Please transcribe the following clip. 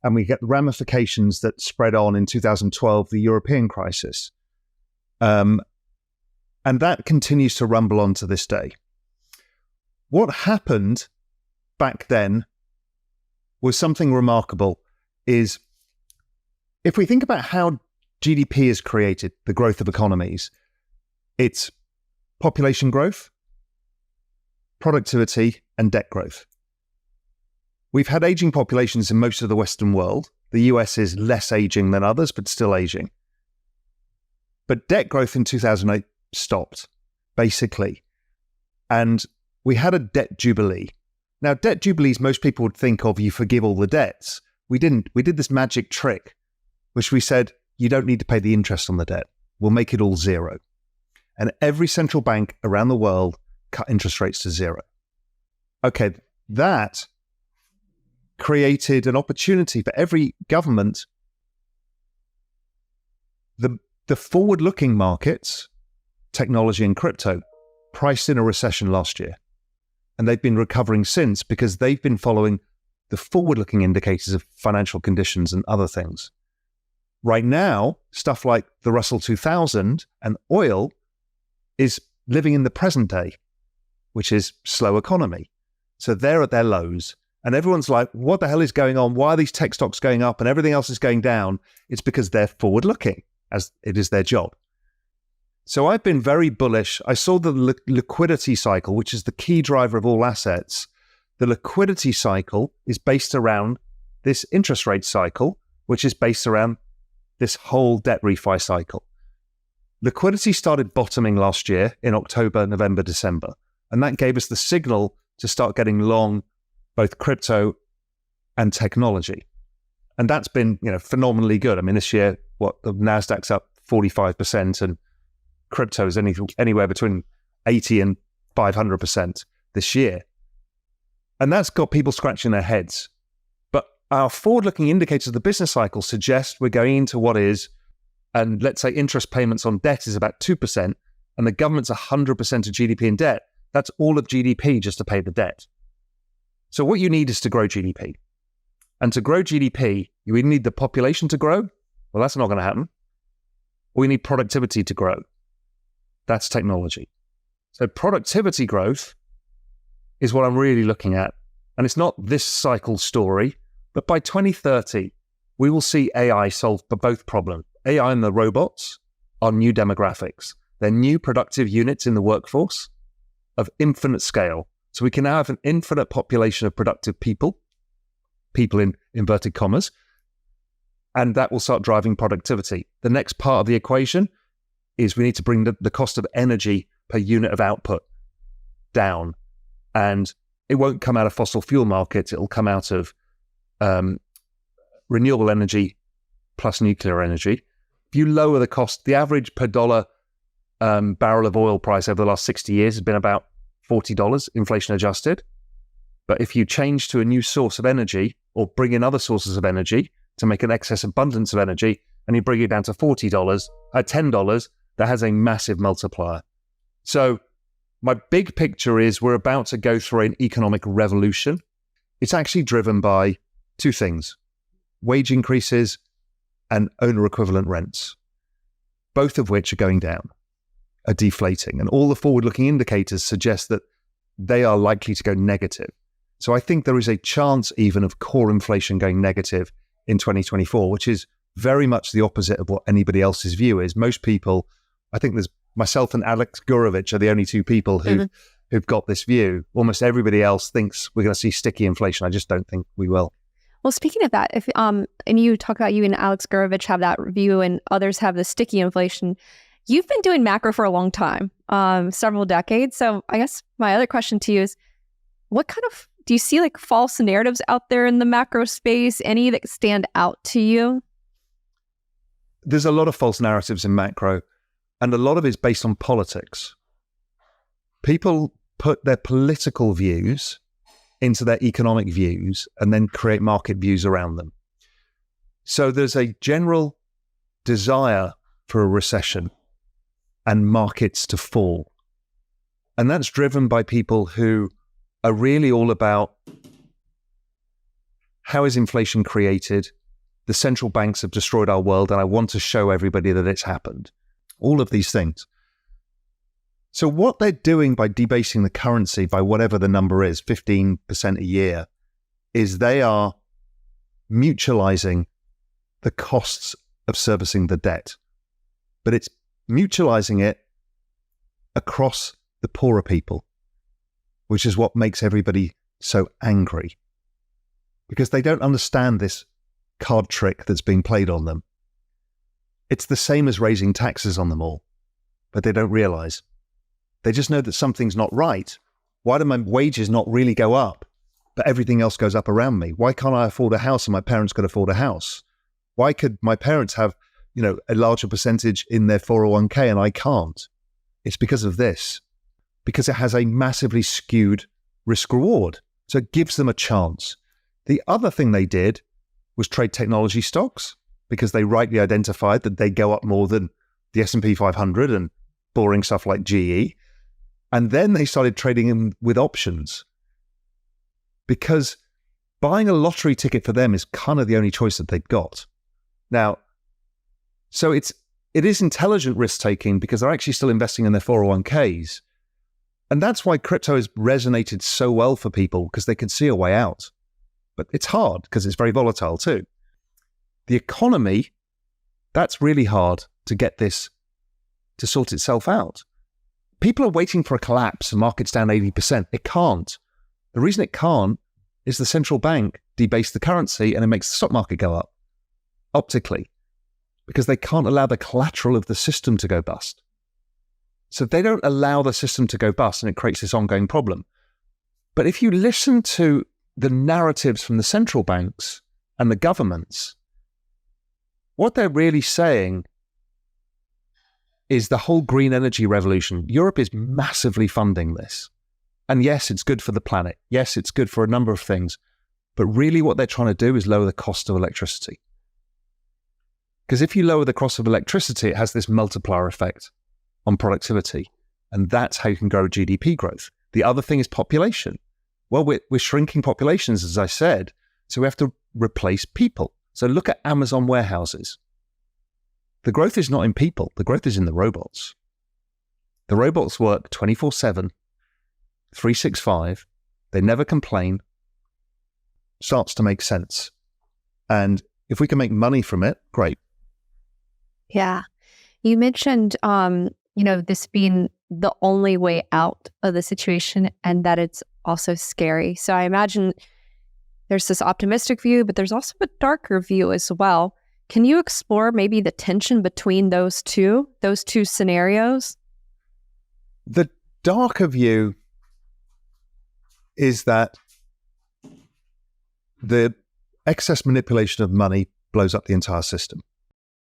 and we get the ramifications that spread on in 2012, the European crisis. And that continues to rumble on to this day. What happened back then was something remarkable. Is if we think about how GDP is created, the growth of economies, it's population growth, productivity, and debt growth. We've had aging populations in most of the Western world. The US is less aging than others, but still aging. But debt growth in 2008 stopped, basically. And we had a debt jubilee. Now, debt jubilees, most people would think of, you forgive all the debts. We didn't. We did this magic trick, which we said, you don't need to pay the interest on the debt. We'll make it all zero. And every central bank around the world cut interest rates to zero. Okay, that created an opportunity for every government. The forward-looking markets, technology and crypto, priced in a recession last year. And they've been recovering since because they've been following the forward-looking indicators of financial conditions and other things. Right now, stuff like the Russell 2000 and oil is living in the present day, which is slow economy. So they're at their lows. And everyone's like, what the hell is going on? Why are these tech stocks going up and everything else is going down? It's because they're forward-looking, as it is their job. So I've been very bullish. I saw the liquidity cycle, which is the key driver of all assets. The liquidity cycle is based around this interest rate cycle, which is based around this whole debt refi cycle. Liquidity started bottoming last year in October, November, December, and that gave us the signal to start getting long both crypto and technology. And that's been, phenomenally good. I mean, this year, the Nasdaq's up 45% and crypto is anywhere between 80 and 500% this year. And that's got people scratching their heads. But our forward-looking indicators of the business cycle suggest we're going into what is, and let's say interest payments on debt is about 2%, and the government's 100% of GDP in debt. That's all of GDP just to pay the debt. So what you need is to grow GDP. And to grow GDP, you either need the population to grow. Well, that's not going to happen. Or you need productivity to grow. That's technology. So productivity growth is what I'm really looking at. And it's not this cycle story, but by 2030, we will see AI solve both problems. AI and the robots are new demographics. They're new productive units in the workforce of infinite scale. So we can now have an infinite population of productive people in inverted commas, and that will start driving productivity. The next part of the equation is we need to bring the cost of energy per unit of output down. And it won't come out of fossil fuel markets. It'll come out of renewable energy plus nuclear energy. If you lower the cost, the average per dollar barrel of oil price over the last 60 years has been about $40, inflation adjusted. But if you change to a new source of energy or bring in other sources of energy to make an excess abundance of energy, and you bring it down to $40, at $10, that has a massive multiplier. So my big picture is we're about to go through an economic revolution. It's actually driven by two things: wage increases and owner equivalent rents, both of which are going down, are deflating. And all the forward-looking indicators suggest that they are likely to go negative. So I think there is a chance even of core inflation going negative in 2024, which is very much the opposite of what anybody else's view is. Most people, I think there's myself and Alex Gurevich are the only two people who've got this view. Almost everybody else thinks we're going to see sticky inflation. I just don't think we will. Well, speaking of that, if and you talk about you and Alex Gurevich have that view and others have the sticky inflation, you've been doing macro for a long time, several decades. So I guess my other question to you is, what kind of, do you see like false narratives out there in the macro space? Any that stand out to you? There's a lot of false narratives in macro, and a lot of it is based on politics. People put their political views into their economic views and then create market views around them. So there's a general desire for a recession and markets to fall. And that's driven by people who are really all about how is inflation created? The central banks have destroyed our world, and I want to show everybody that it's happened. All of these things. So what they're doing by debasing the currency by whatever the number is, 15% a year, is they are mutualizing the costs of servicing the debt. But it's mutualizing it across the poorer people, which is what makes everybody so angry. Because they don't understand this card trick that's being played on them. It's the same as raising taxes on them all, but they don't realize. They just know that something's not right. Why do my wages not really go up, but everything else goes up around me? Why can't I afford a house and my parents could afford a house? Why could my parents have, a larger percentage in their 401k and I can't? It's because of this, because it has a massively skewed risk reward. So it gives them a chance. The other thing they did was trade technology stocks, because they rightly identified that they go up more than the S&P 500 and boring stuff like GE. And then they started trading them with options, because buying a lottery ticket for them is kind of the only choice that they've got. Now, so it is intelligent risk-taking because they're actually still investing in their 401ks. And that's why crypto has resonated so well for people, because they can see a way out. But it's hard because it's very volatile too. The economy, that's really hard to get this to sort itself out. People are waiting for a collapse, the market's down 80%. It can't. The reason it can't is the central bank debased the currency and it makes the stock market go up optically, because they can't allow the collateral of the system to go bust. So they don't allow the system to go bust, and it creates this ongoing problem. But if you listen to the narratives from the central banks and the governments, what they're really saying is the whole green energy revolution. Europe is massively funding this. And yes, it's good for the planet. Yes, it's good for a number of things. But really what they're trying to do is lower the cost of electricity. Because if you lower the cost of electricity, it has this multiplier effect on productivity. And that's how you can grow GDP growth. The other thing is population. Well, we're shrinking populations, as I said, so we have to replace people. So look at Amazon warehouses. The growth is not in people. The growth is in the robots. The robots work 24/7, 365. They never complain. Starts to make sense. And if we can make money from it, great. Yeah. You mentioned, this being the only way out of the situation, and that it's also scary. So I imagine there's this optimistic view, but there's also a darker view as well. Can you explore maybe the tension between those two scenarios? The darker view is that the excess manipulation of money blows up the entire system.